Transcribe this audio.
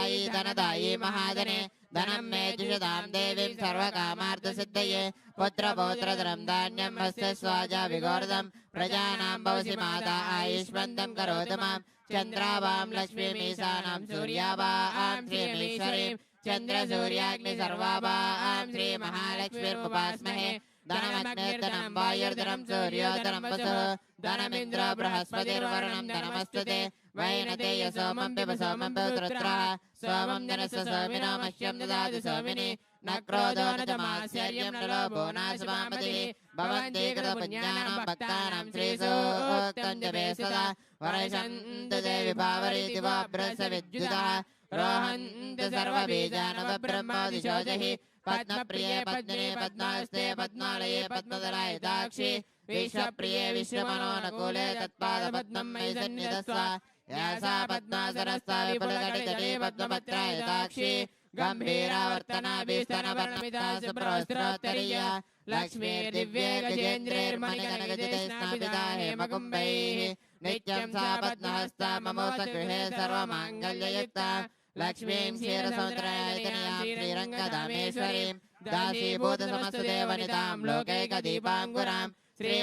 धनप्रदायी धनदायी महाधने धनं मे जुषतां देवीं सर्वकामार्थसिद्धये पुत्रपौत्रधनं धान्यं हस्ते स्वाजा विगोर्धं प्रजानां भवसि माता आयुष्मन्तं करोतु मां चन्द्रावां लक्ष्मीमीशानां सूर्यावां श्रीमीश्वरीं चन्द्रसूर्याग्नि सर्वावां श्रीमहालक्ष्मीर्मुपास्महे धनमग्निर्धनं वायुर्धनं सूर्योधनं वसुः धनमिन्द्र बृहस्पतिर्वरुणं धनमस्तुते वैनते सोमं पिब सोमं पिबुत्रः सोमं जनस्य सोमिनो मह्यं ददातु सोमिनि न क्रोधो न च मात्सर्यं न लोभो नाशमामतिः भवन्ति कृतपुण्यानां भक्तानां श्रीसूक्तं जपे सदा वर्षन्तु देवि भावरीति वा बृहस्पतिर्विद्युतः रोहन्तु सर्वबीजानवब्रह्मोदिशो जहि पद्मप्रिये पद्मिने पद्मास्ते पद्मालये पद्मदलायताक्षि विश्वप्रिये विश्वमनोनुकूले तत्पादपद्मं मयि सन्निधत्स्व या सा पद्मासनस्था विपुलकटितटे पद्मपत्रायताक्षि गम्भीरावर्तनाभिस्तनवर्णमिता सुप्रवस्त्रोत्तरीया लक्ष्मीर्दिव्ये गजेन्द्रैर्मणिकनकजिते स्नापिता हेमकुम्भैः नित्यं सा पद्महस्ता ममोस्तगृहे सर्वमाङ्गल्ययुक्ता लक्ष्मीं क्षीरसमुद्रायतनयां श्रीरङ्गधामेश्वरीं दासीभूतसमस्तदेवनितां लोकैकदीपाङ्कुरां श्री